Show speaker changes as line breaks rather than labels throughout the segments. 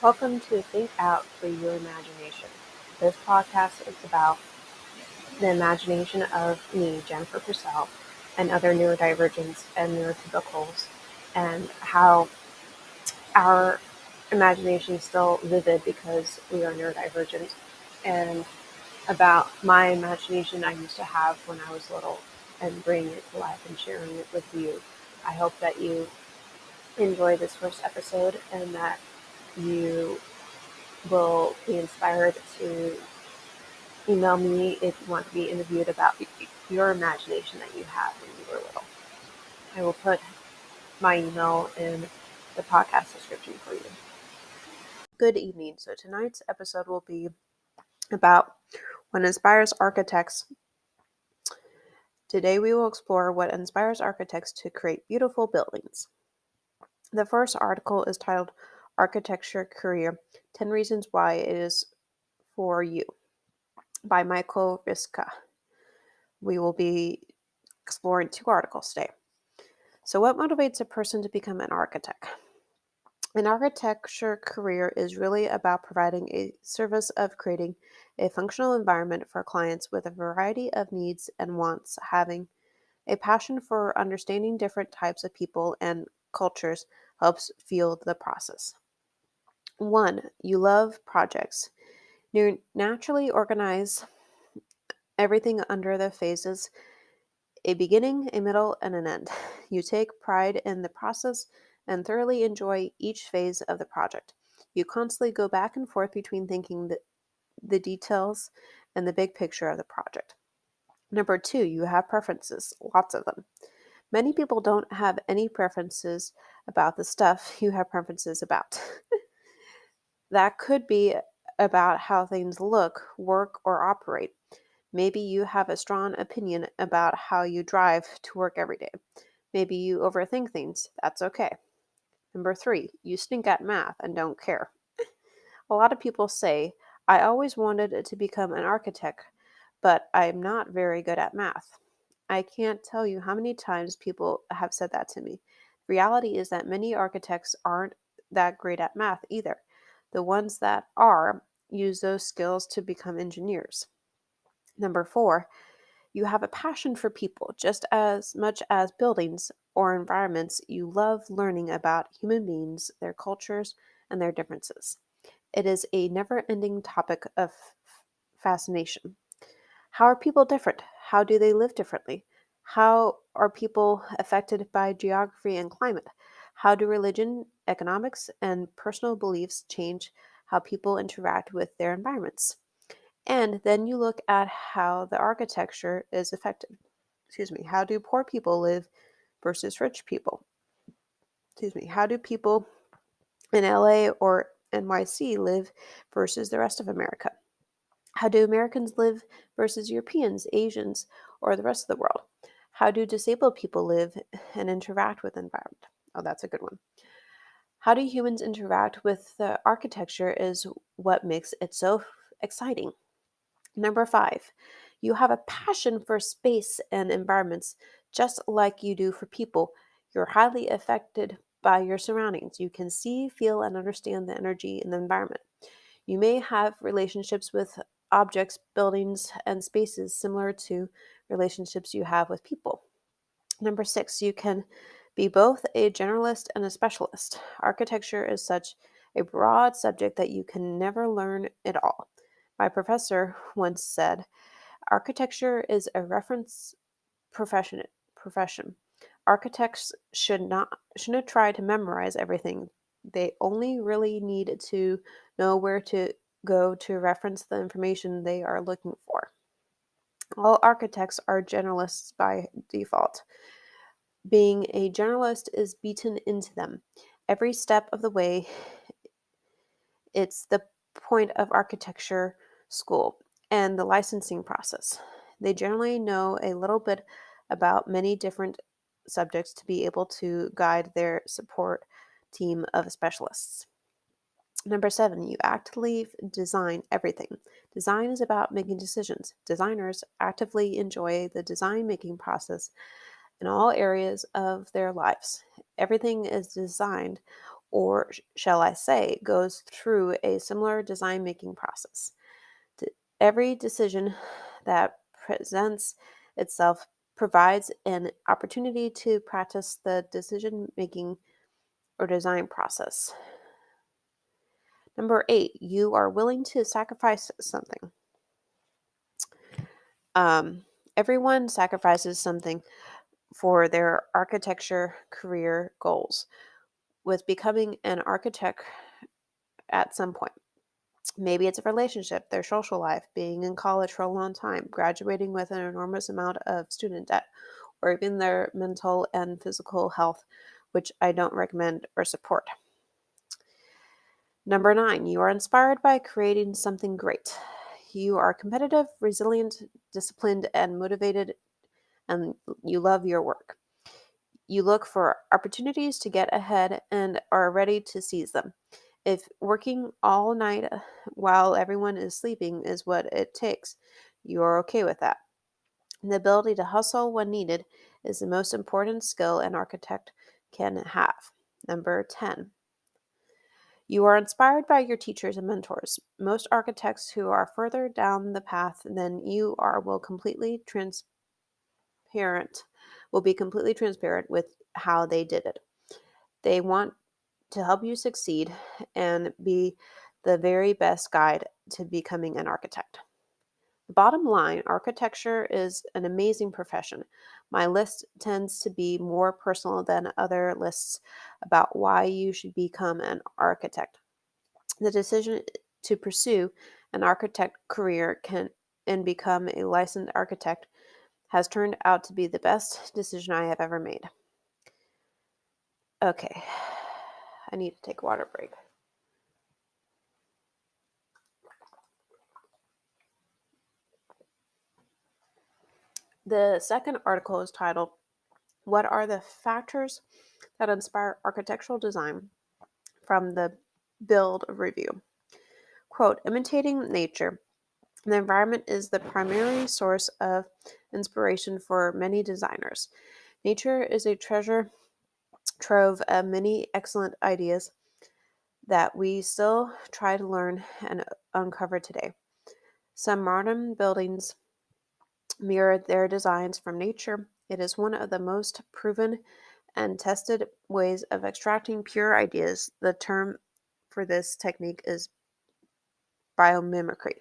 Welcome to Think Out Free Your Imagination. This podcast is about the imagination of me, Jennifer Purcell, and other neurodivergents and neurotypicals, and how our imagination is still vivid because we are neurodivergent, and about my imagination I used to have when I was little and bringing it to life and sharing it with you. I hope that you enjoy this first episode and that you will be inspired to email me if you want to be interviewed about your imagination that you had when you were little. I will put my email in the podcast description for you. Good evening. So tonight's episode will be about what inspires architects. Today we will explore what inspires architects to create beautiful buildings. The first article is titled Architecture Career 10 Reasons Why It Is for You by Michael Riska. We will be exploring 2 articles today. So what motivates a person to become an architect? An architecture career is really about providing a service of creating a functional environment for clients with a variety of needs and wants. Having a passion for understanding different types of people and cultures helps fuel the process. 1. You love projects. You naturally organize everything under the phases: a beginning, a middle, and an end. You take pride in the process and thoroughly enjoy each phase of the project. You constantly go back and forth between thinking the details and the big picture of the project. Number 2, you have preferences, lots of them. Many people don't have any preferences about the stuff you have preferences about. That could be about how things look, work, or operate. Maybe you have a strong opinion about how you drive to work every day. Maybe you overthink things. That's okay. Number 3, you stink at math and don't care. A lot of people say, I always wanted to become an architect, but I'm not very good at math. I can't tell you how many times people have said that to me. The reality is that many architects aren't that great at math either. The ones that are use those skills to become engineers. Number 4, you have a passion for people. Just as much as buildings or environments, you love learning about human beings, their cultures, and their differences. It is a never ending topic of fascination. How are people different? How do they live differently? How are people affected by geography and climate? How do religion, economics, and personal beliefs change how people interact with their environments? And then you look at how the architecture is affected. How do poor people live versus rich people? How do people in LA or NYC live versus the rest of America? How do Americans live versus Europeans, Asians, or the rest of the world? How do disabled people live and interact with the environment? Oh, that's a good one. How do humans interact with the architecture is what makes it so exciting. Number 5, you have a passion for space and environments just like you do for people. You're highly affected by your surroundings. You can see, feel, and understand the energy in the environment. You may have relationships with objects, buildings, and spaces similar to relationships you have with people. Number 6, you can be both a generalist and a specialist. Architecture is such a broad subject that you can never learn it all. My professor once said, architecture is a reference profession. Architects shouldn't try to memorize everything. They only really need to know where to go to reference the information they are looking for. All architects are generalists by default. Being a generalist is beaten into them. Every step of the way, it's the point of architecture school and the licensing process. They generally know a little bit about many different subjects to be able to guide their support team of specialists. Number 7, you actively design everything. Design is about making decisions. Designers actively enjoy the design making process in all areas of their lives. Everything is designed or shall I say, goes through a similar design making process. Every decision that presents itself provides an opportunity to practice the decision making or design process. Number 8, you are willing to sacrifice something. Um, Everyone sacrifices something for their architecture career goals, with becoming an architect at some point. Maybe it's a relationship, their social life, being in college for a long time, graduating with an enormous amount of student debt, or even their mental and physical health, which I don't recommend or support. Number 9, you are inspired by creating something great. You are competitive, resilient, disciplined, and motivated, and you love your work. You look for opportunities to get ahead and are ready to seize them. If working all night while everyone is sleeping is what it takes, you are okay with that. The ability to hustle when needed is the most important skill an architect can have. Number 10. You are inspired by your teachers and mentors. Most architects who are further down the path than you are will be completely transparent with how they did it. They want to help you succeed and be the very best guide to becoming an architect. Bottom line, architecture is an amazing profession. My list tends to be more personal than other lists about why you should become an architect. The decision to pursue an architect career and become a licensed architect has turned out to be the best decision I have ever made. Okay, I need to take a water break. The second article is titled, What are the factors that inspire architectural design? From the Build Review. Quote, imitating nature. The environment is the primary source of inspiration for many designers. Nature is a treasure trove of many excellent ideas that we still try to learn and uncover today. Some modern buildings mirror their designs from nature. It is one of the most proven and tested ways of extracting pure ideas. The term for this technique is biomimicry.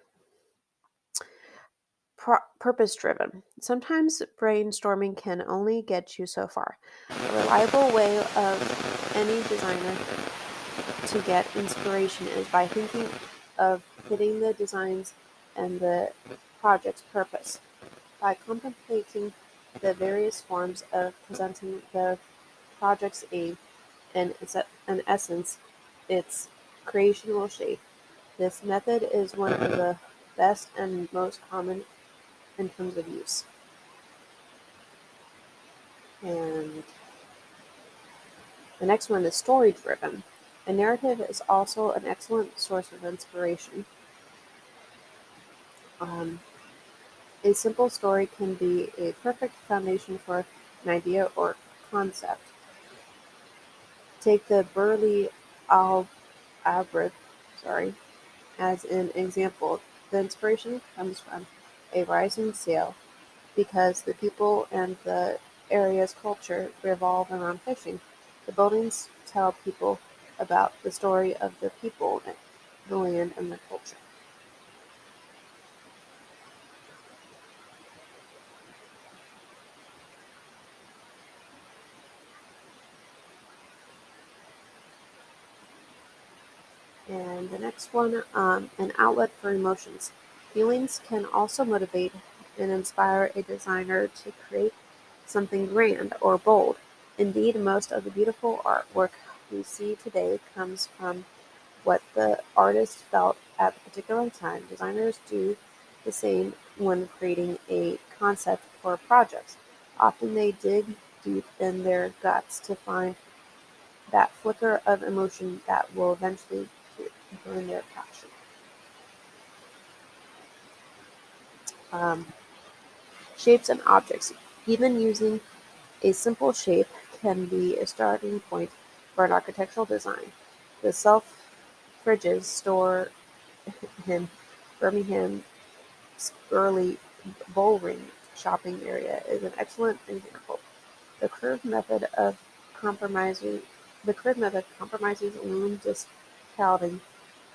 Purpose-driven. Sometimes brainstorming can only get you so far. A reliable way of any designer to get inspiration is by thinking of fitting the designs and the project's purpose. By contemplating the various forms of presenting the project's aim and in essence, its creational shape. This method is one of the best and most common in terms of use. And the next one is story driven. A narrative is also an excellent source of inspiration. A simple story can be a perfect foundation for an idea or concept. Take the Burley Albright, as an example. The inspiration comes from a rising sail because the people and the area's culture revolve around fishing. The buildings tell people about the story of the people, the land, and the culture. And the next one, an outlet for emotions. Feelings can also motivate and inspire a designer to create something grand or bold. Indeed, most of the beautiful artwork we see today comes from what the artist felt at a particular time. Designers do the same when creating a concept for projects. Often they dig deep in their guts to find that flicker of emotion that will eventually burn their passion. Um, Shapes and objects. Even using a simple shape can be a starting point for an architectural design. The Selfridges store in Birmingham's early Bullring shopping area is an excellent example. The curved method of compromising the curved method compromises loom discounting,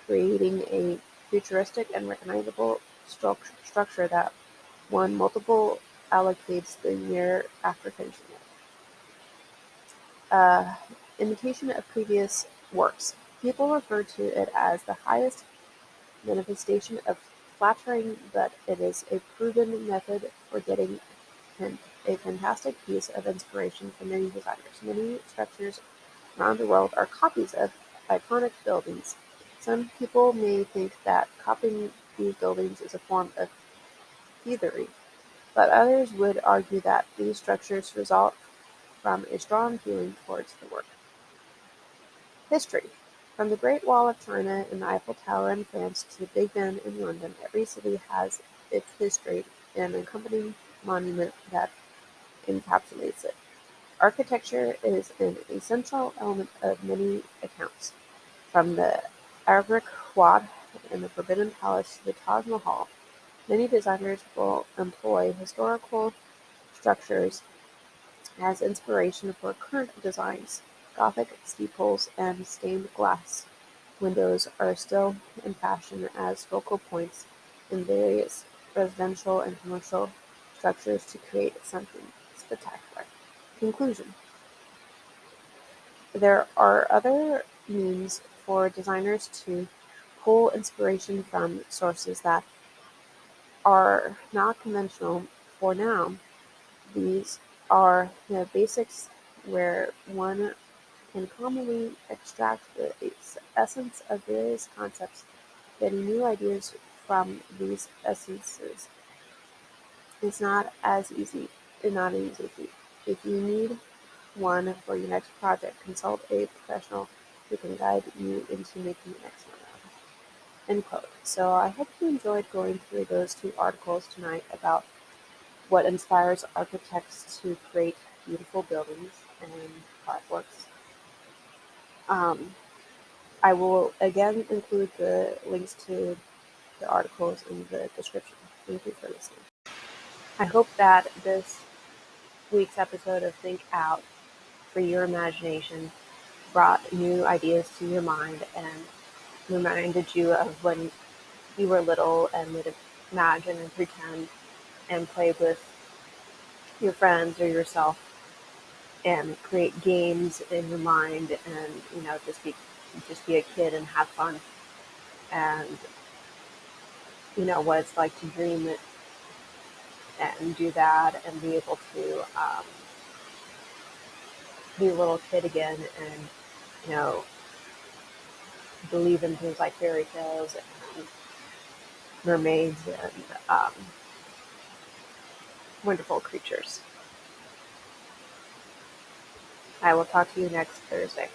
creating a futuristic and recognizable structure that one multiple allocates the year after finishing it. Imitation of previous works. People refer to it as the highest manifestation of flattering, but it is a proven method for getting a fantastic piece of inspiration for many designers. Many structures around the world are copies of iconic buildings. Some people may think that copying these buildings is a form of thievery, but others would argue that these structures result from a strong feeling towards the work. History. From the Great Wall of China and the Eiffel Tower in France to Big Ben in London, every city has its history and an accompanying monument that encapsulates it. Architecture is an essential element of many accounts, from the Agra Quad and the Forbidden Palace to the Taj Mahal. Many designers will employ historical structures as inspiration for current designs. Gothic steeples and stained glass windows are still in fashion as focal points in various residential and commercial structures to create something spectacular. Conclusion. There are other means for designers to pull inspiration from sources that are not conventional for now. These are the basics where one can commonly extract the essence of various concepts. Getting new ideas from these essences is not an easy feat. If you need one for your next project, consult a professional who can guide you into making the next one. End quote. So I hope you enjoyed going through those two articles tonight about what inspires architects to create beautiful buildings and artworks. Um, I will again include the links to the articles in the description. Thank you for listening. I hope that this week's episode of Think Out Free Your Imagination brought new ideas to your mind and reminded you of when you were little and would imagine and pretend and play with your friends or yourself and create games in your mind and just be a kid and have fun and what it's like to dream it and do that and be able to be a little kid again and you know believe in things like fairy tales and mermaids and wonderful creatures. I will talk to you next Thursday.